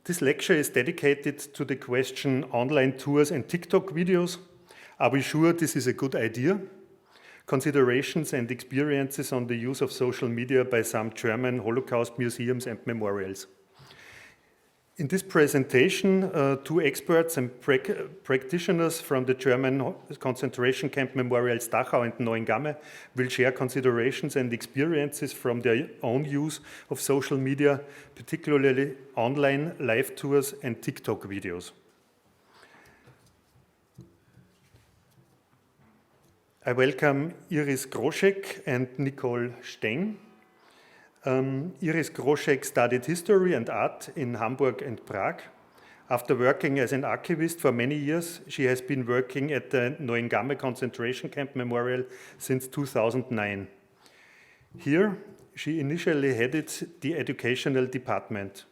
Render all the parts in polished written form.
This lecture is dedicated to the question online tours and TikTok videos. Are we sure this is a good idea? Considerations and experiences on the use of social media by some German Holocaust museums and memorials. In this presentation, two experts and practitioners from the German concentration camp memorials Dachau and Neuengamme will share considerations and experiences from their own use of social media, particularly online live tours and TikTok videos. I welcome Iris Groschek and Nicole Steng. Iris Groschek studied history and art in Hamburg and Prague. After working as an archivist for many years, she has been working at the Neuengamme concentration camp memorial since 2009. Here, she initially headed the educational department.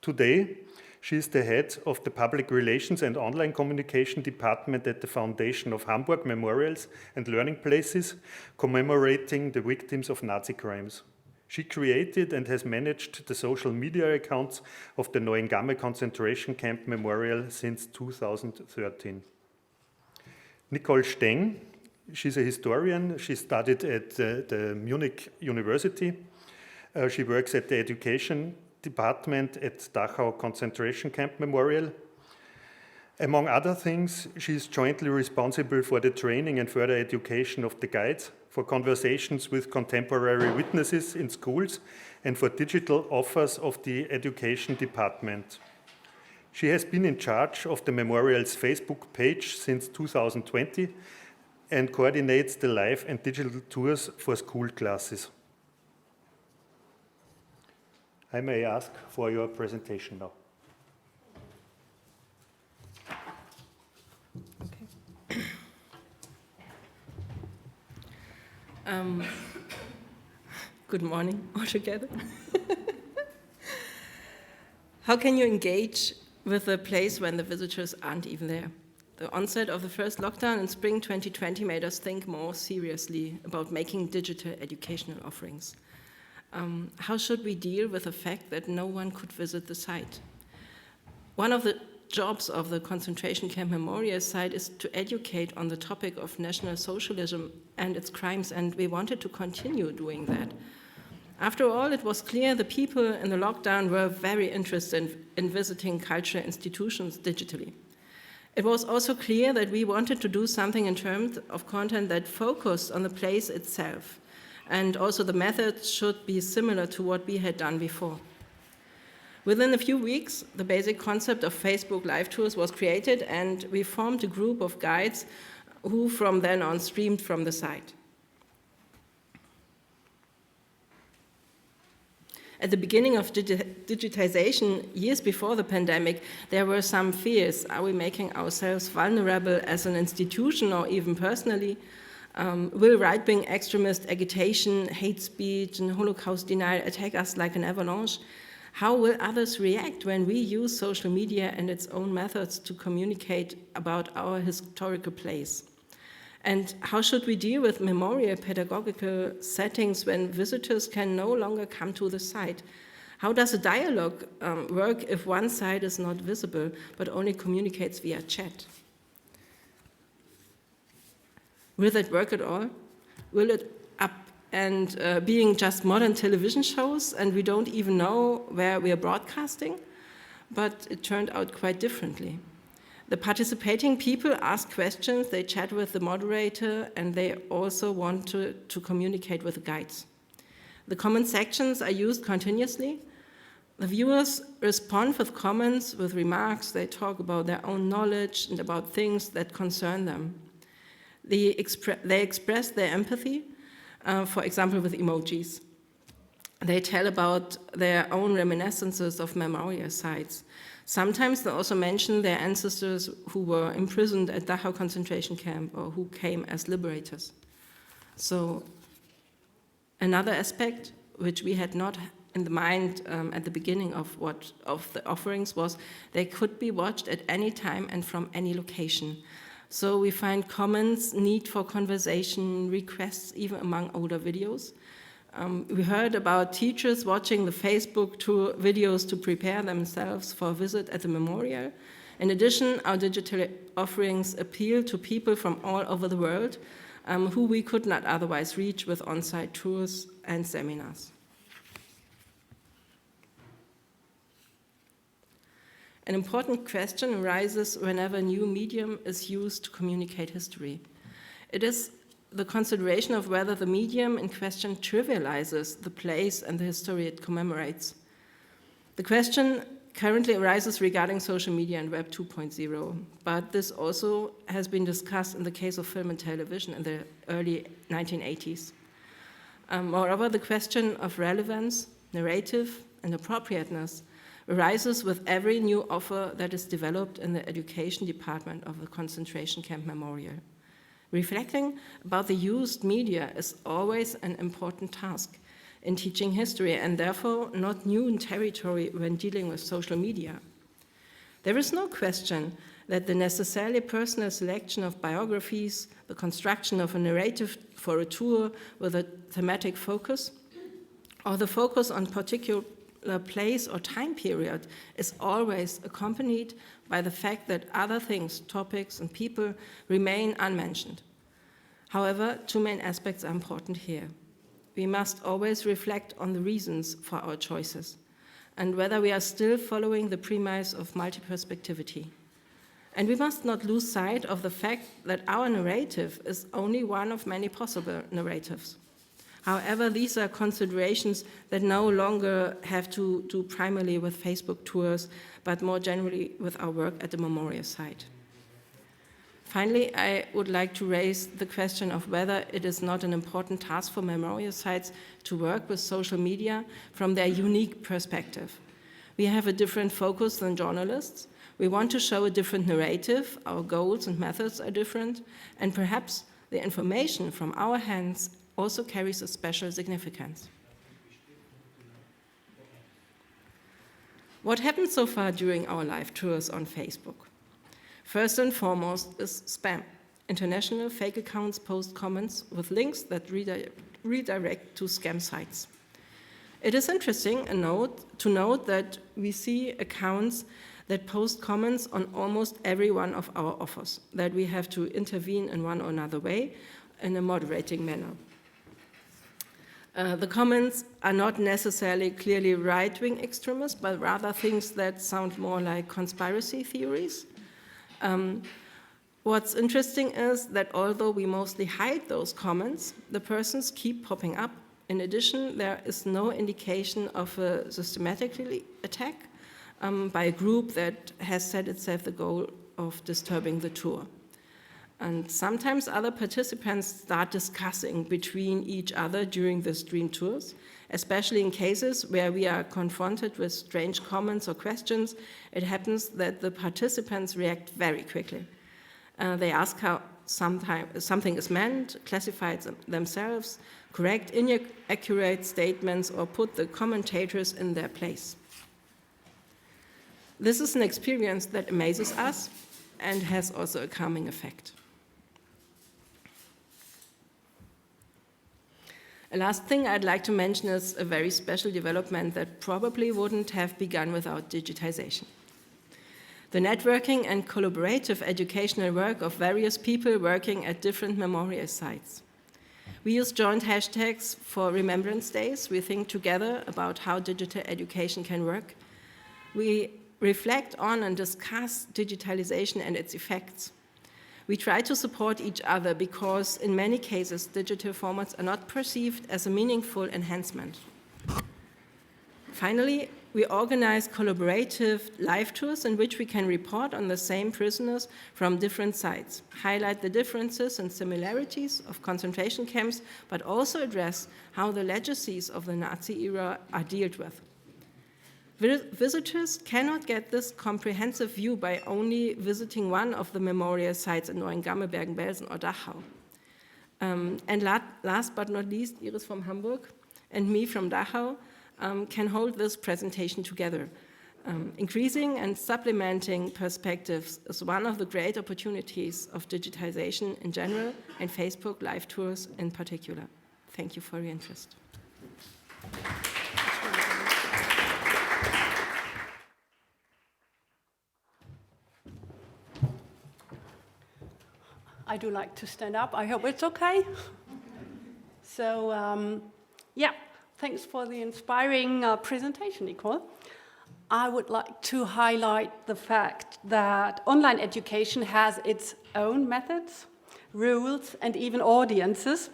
Today, she is the head of the Public Relations and Online Communication Department at the Foundation of Hamburg Memorials and Learning Places, commemorating the victims of Nazi crimes. She created and has managed the social media accounts of the Neuengamme concentration camp memorial since 2013. Nicole Steng, she's a historian. She studied at the Munich University. She works at the education department at Dachau concentration camp memorial. Among other things, she is jointly responsible for the training and further education of the guides, for conversations with contemporary witnesses in schools, and for digital offers of the education department. She has been in charge of the memorial's Facebook page since 2020 and coordinates the live and digital tours for school classes. I may ask for your presentation now. Good morning all together. How can you engage with a place when the visitors aren't even there? The onset of the first lockdown in spring 2020 made us think more seriously about making digital educational offerings. How should we deal with the fact that no one could visit the site? One of the jobs of the concentration camp memorial site is to educate on the topic of National Socialism and its crimes, and we wanted to continue doing that. After all, it was clear the people in the lockdown were very interested in visiting cultural institutions digitally. It was also clear that we wanted to do something in terms of content that focused on the place itself, and also the methods should be similar to what we had done before. Within a few weeks, the basic concept of Facebook live tours was created, and we formed a group of guides who from then on streamed from the site. At the beginning of digitization, years before the pandemic, there were some fears. Are we making ourselves vulnerable as an institution or even personally? Will right-wing extremist agitation, hate speech, and Holocaust denial attack us like an avalanche? How will others react when we use social media and its own methods to communicate about our historical place? And how should we deal with memorial pedagogical settings when visitors can no longer come to the site? How does a dialogue work if one side is not visible but only communicates via chat? Will it work at all? Will it and being just modern television shows, and we don't even know where we are broadcasting? But it turned out quite differently. The participating people ask questions, they chat with the moderator, and they also want to communicate with the guides. The comment sections are used continuously. The viewers respond with comments, with remarks. They talk about their own knowledge and about things that concern them. They express their empathy, for example, with emojis. They tell about their own reminiscences of memorial sites. Sometimes they also mention their ancestors who were imprisoned at Dachau concentration camp or who came as liberators. So another aspect which we had not in the mind at the beginning of the offerings was they could be watched at any time and from any location. So we find comments, need for conversation, requests even among older videos. We heard about teachers watching the Facebook tour videos to prepare themselves for a visit at the memorial. In addition, our digital offerings appeal to people from all over the world who we could not otherwise reach with on-site tours and seminars. An important question arises whenever a new medium is used to communicate history. It is the consideration of whether the medium in question trivializes the place and the history it commemorates. The question currently arises regarding social media and Web 2.0, but this also has been discussed in the case of film and television in the early 1980s. Moreover, the question of relevance, narrative, and appropriateness arises with every new offer that is developed in the education department of the concentration camp memorial. Reflecting about the used media is always an important task in teaching history, and therefore not new in territory when dealing with social media. There is no question that the necessarily personal selection of biographies, the construction of a narrative for a tour with a thematic focus, or the focus on particular place or time period is always accompanied by the fact that other things, topics, and people remain unmentioned. However, two main aspects are important here. We must always reflect on the reasons for our choices and whether we are still following the premise of multi-perspectivity. And we must not lose sight of the fact that our narrative is only one of many possible narratives. However, these are considerations that no longer have to do primarily with Facebook tours, but more generally with our work at the memorial site. Finally, I would like to raise the question of whether it is not an important task for memorial sites to work with social media from their unique perspective. We have a different focus than journalists. We want to show a different narrative. Our goals and methods are different, and perhaps the information from our hands also carries a special significance. What happened so far during our live tours on Facebook? First and foremost is spam. International fake accounts post comments with links that redirect to scam sites. It is interesting to note that we see accounts that post comments on almost every one of our offers, that we have to intervene in one or another way in a moderating manner. The comments are not necessarily clearly right-wing extremists, but rather things that sound more like conspiracy theories. What's interesting is that although we mostly hide those comments, the persons keep popping up. In addition, there is no indication of a systematic attack by a group that has set itself the goal of disturbing the tour. And sometimes other participants start discussing between each other during the stream tours, especially in cases where we are confronted with strange comments or questions. It happens that the participants react very quickly. They ask how something is meant, classify themselves, correct inaccurate statements, or put the commentators in their place. This is an experience that amazes us and has also a calming effect. A last thing I'd like to mention is a very special development that probably wouldn't have begun without digitization. The networking and collaborative educational work of various people working at different memorial sites. We use joint hashtags for Remembrance Days. We think together about how digital education can work. We reflect on and discuss digitalization and its effects. We try to support each other because in many cases digital formats are not perceived as a meaningful enhancement. Finally, we organize collaborative live tours in which we can report on the same prisoners from different sites, highlight the differences and similarities of concentration camps, but also address how the legacies of the Nazi era are dealt with. Visitors cannot get this comprehensive view by only visiting one of the memorial sites in Neuengamme, Belsen, or Dachau. And last but not least, Iris from Hamburg and me from Dachau can hold this presentation together. Increasing and supplementing perspectives is one of the great opportunities of digitization in general and Facebook live tours in particular. Thank you for your interest. I do like to stand up. I hope it's okay. So, yeah, thanks for the inspiring presentation, Nicole. I would like to highlight the fact that online education has its own methods, rules, and even audiences,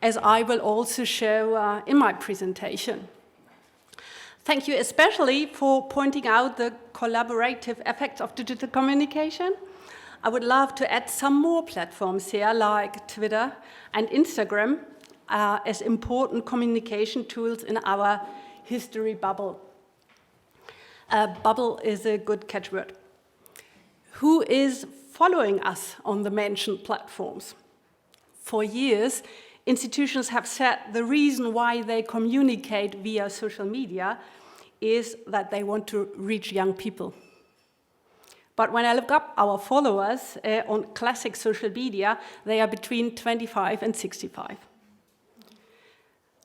as I will also show in my presentation. Thank you especially for pointing out the collaborative effects of digital communication. I would love to add some more platforms here, like Twitter and Instagram, as important communication tools in our history bubble. Bubble is a good catchword. Who is following us on the mentioned platforms? For years, institutions have said the reason why they communicate via social media is that they want to reach young people. But when I look up our followers on classic social media, they are between 25 and 65.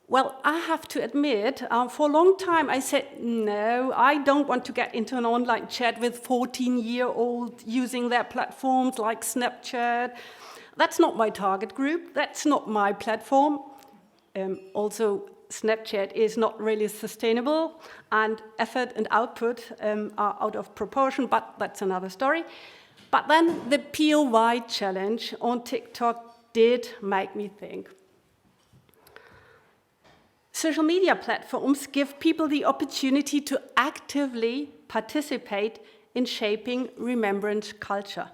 Well, I have to admit, for a long time I said, no, I don't want to get into an online chat with 14-year-olds using their platforms like Snapchat. That's not my target group, that's not my platform. Also, Snapchat is not really sustainable, and effort and output are out of proportion, but that's another story. But then the POY challenge on TikTok did make me think. Social media platforms give people the opportunity to actively participate in shaping remembrance culture.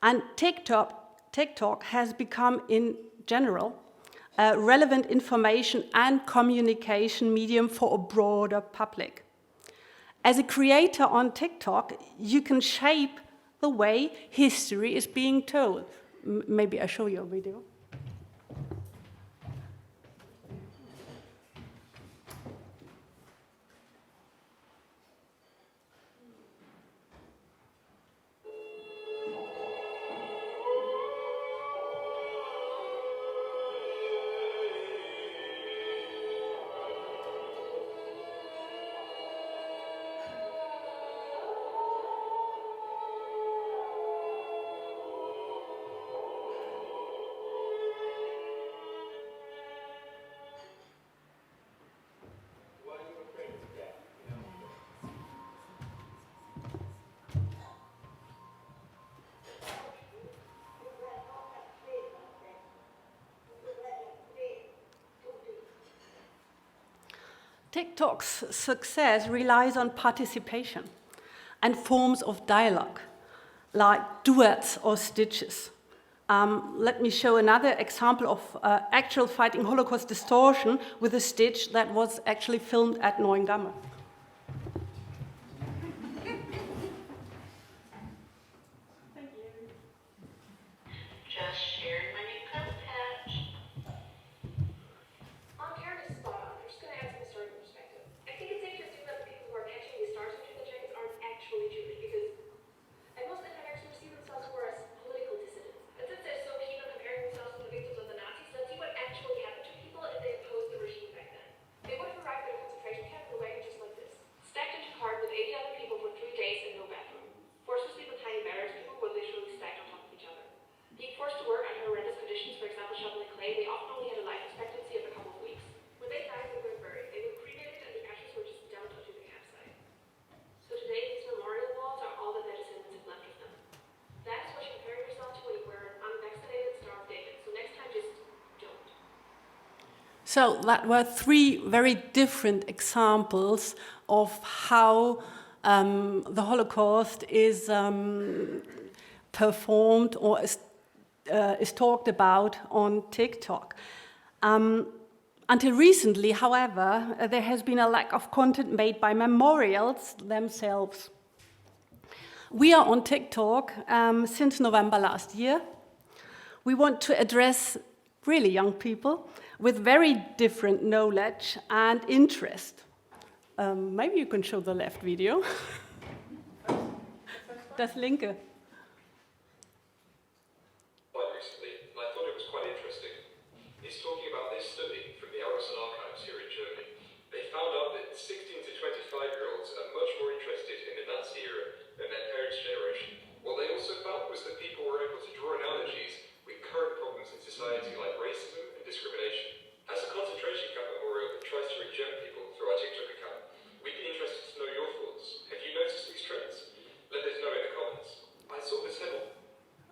And TikTok has become, in general, a relevant information and communication medium for a broader public. As a creator on TikTok, you can shape the way history is being told. Maybe I show you a video. TikTok's success relies on participation and forms of dialogue, like duets or stitches. Let me show another example of actual fighting Holocaust distortion with a stitch that was actually filmed at Neuengamme. Thank you. Just sharing my new coat patch. Karen is spot on. I'm just going to add some historical perspective. I think it's safe to assume that the people who are catching these stars between the jackets aren't actually Jewish, because most of them actually see themselves more as political dissidents. And since they're so keen on comparing themselves to the victims of the Nazis, let's see what actually happened to people if they opposed the regime back then. They would have arrived at a concentration camp in a wagon just like this, stacked into cart with 80 other people for 3 days and no bathroom. Forced to sleep with tiny barracks, people were literally stacked on top of each other. Being forced to work under horrendous conditions, for example shoveling clay, they often only had a life expectancy of a couple of weeks. When they died, they were buried. They were cremated and the ashes were just dumped onto the campsite. So today, these memorial walls are all that their descendants have left of them. That is what you compare yourself to when you wear an unvaccinated Star of David. So next time, just don't. So that were 3 very different examples of how the Holocaust is performed or is talked about on TikTok. Until recently, however, there has been a lack of content made by memorials themselves. We are on TikTok since November last year. We want to address really young people with very different knowledge and interest. Maybe you can show the left video. Das linke. Recently, and I thought it was quite interesting. He's talking about this study from the Arisen Archives here in Germany. They found out that 16 to 25-year-olds are much more interested in the Nazi era than their parents' generation. What they also found was that people were able to draw an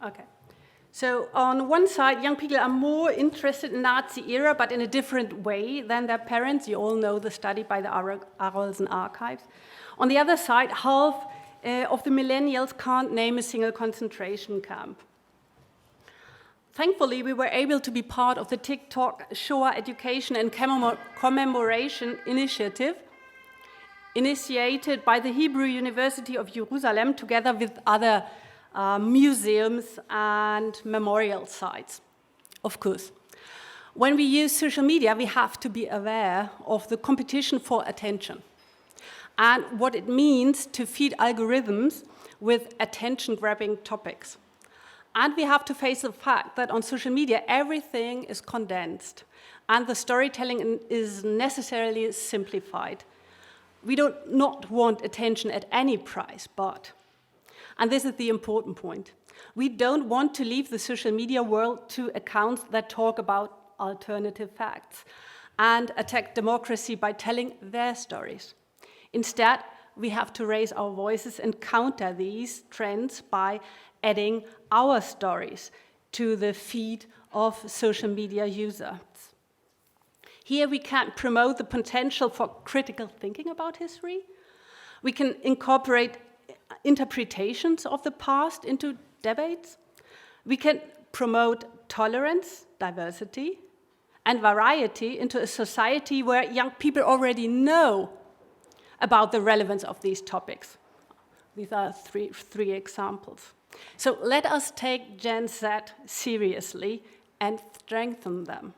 Okay. So on one side, young people are more interested in Nazi era, but in a different way than their parents. You all know the study by the Arolsen archives. On the other side, half of the millennials can't name a single concentration camp. Thankfully, we were able to be part of the TikTok Shoah Education and Commemoration Initiative, initiated by the Hebrew University of Jerusalem together with other museums and memorial sites. Of course, when we use social media, we have to be aware of the competition for attention and what it means to feed algorithms with attention-grabbing topics. And we have to face the fact that on social media, everything is condensed and the storytelling is necessarily simplified. We do not want attention at any price, but, and this is the important point, we don't want to leave the social media world to accounts that talk about alternative facts and attack democracy by telling their stories. Instead, we have to raise our voices and counter these trends by adding our stories to the feed of social media users. Here we can promote the potential for critical thinking about history. We can incorporate interpretations of the past into debates. We can promote tolerance, diversity, and variety into a society where young people already know about the relevance of these topics. These are three examples. So let us take Gen Z seriously and strengthen them.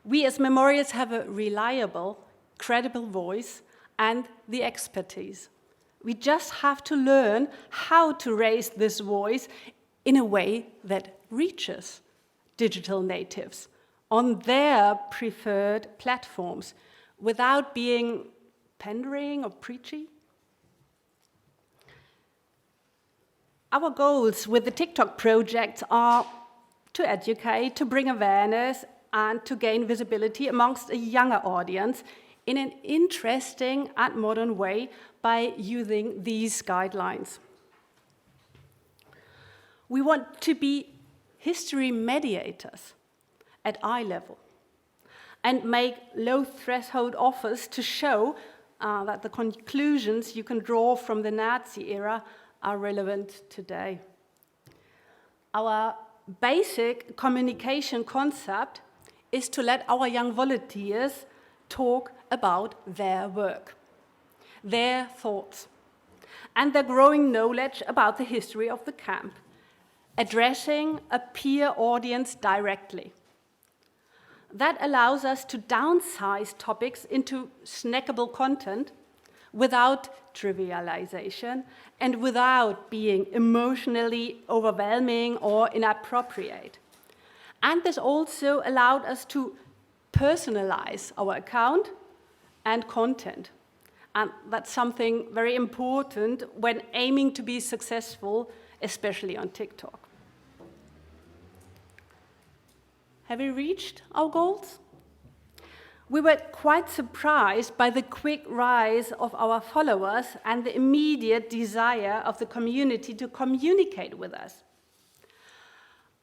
We as memorials have a reliable, credible voice and the expertise. We just have to learn how to raise this voice in a way that reaches digital natives on their preferred platforms without being pandering or preachy. Our goals with the TikTok project are to educate, to bring awareness, and to gain visibility amongst a younger audience in an interesting and modern way by using these guidelines. We want to be history mediators at eye level and make low threshold offers to show that the conclusions you can draw from the Nazi era are relevant today. Our basic communication concept is to let our young volunteers talk about their work, their thoughts, and their growing knowledge about the history of the camp, addressing a peer audience directly. That allows us to downsize topics into snackable content without trivialization and without being emotionally overwhelming or inappropriate. And this also allowed us to personalize our account and content. And that's something very important when aiming to be successful, especially on TikTok. Have we reached our goals? We were quite surprised by the quick rise of our followers and the immediate desire of the community to communicate with us.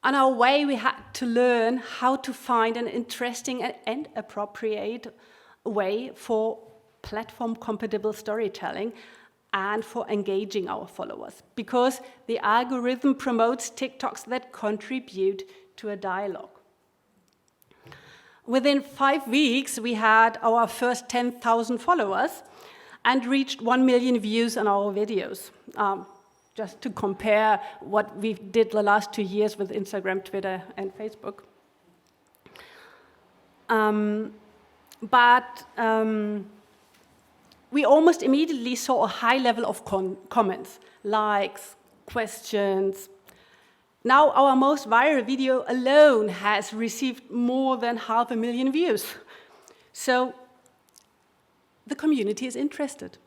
On our way, we had to learn how to find an interesting and appropriate way for platform-compatible storytelling and for engaging our followers, because the algorithm promotes TikToks that contribute to a dialogue. Within 5 weeks, we had our first 10,000 followers and reached 1 million views on our videos. Just to compare what we did the last 2 years with Instagram, Twitter, and Facebook. We almost immediately saw a high level of comments, likes, questions. Now our most viral video alone has received more than 500,000 views. So the community is interested.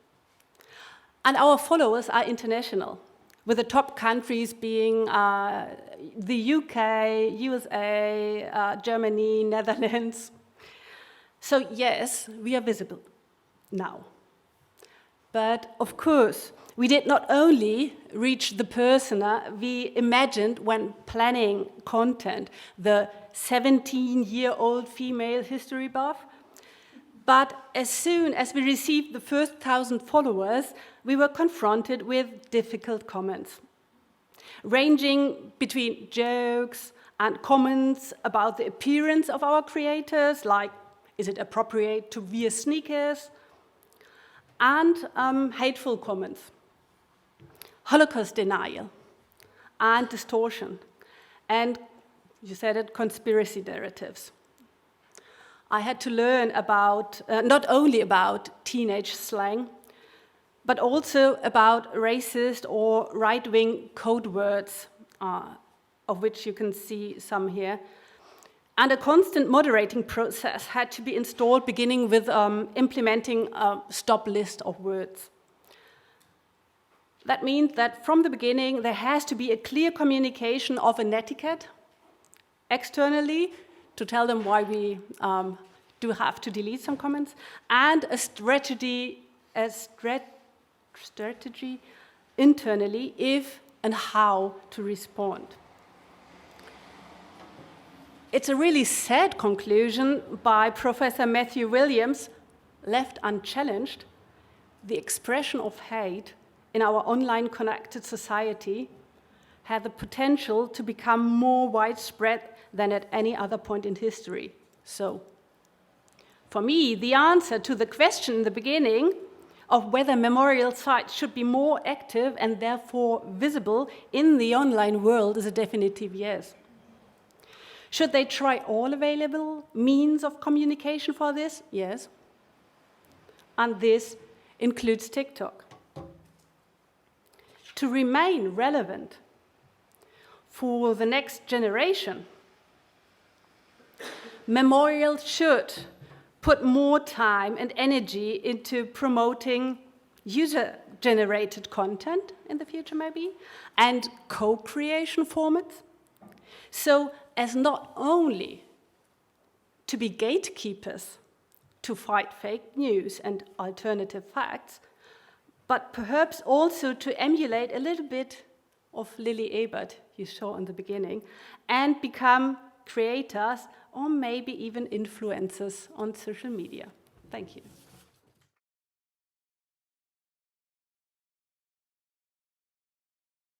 And our followers are international, with the top countries being the UK, USA, Germany, Netherlands. So yes, we are visible now. But of course, we did not only reach the persona we imagined when planning content, the 17-year-old female history buff, but as soon as we received the first 1,000 followers, we were confronted with difficult comments, ranging between jokes and comments about the appearance of our creators, like, is it appropriate to wear sneakers? And hateful comments, Holocaust denial, and distortion, and, you said it, conspiracy narratives. I had to learn about, not only about teenage slang, but also about racist or right-wing code words, of which you can see some here. And a constant moderating process had to be installed, beginning with implementing a stop list of words. That means that from the beginning, there has to be a clear communication of an etiquette externally to tell them why we do have to delete some comments, and a strategy internally if and how to respond. It's a really sad conclusion by Professor Matthew Williams, left unchallenged. The expression of hate in our online connected society had the potential to become more widespread than at any other point in history. So, for me, the answer to the question in the beginning of whether memorial sites should be more active and therefore visible in the online world is a definitive yes. Should they try all available means of communication for this? Yes. And this includes TikTok. To remain relevant for the next generation, memorials should put more time and energy into promoting user-generated content in the future, maybe, and co-creation formats, so as not only to be gatekeepers to fight fake news and alternative facts, but perhaps also to emulate a little bit of Lily Ebert, you saw in the beginning, and become creators or maybe even influencers on social media. Thank you.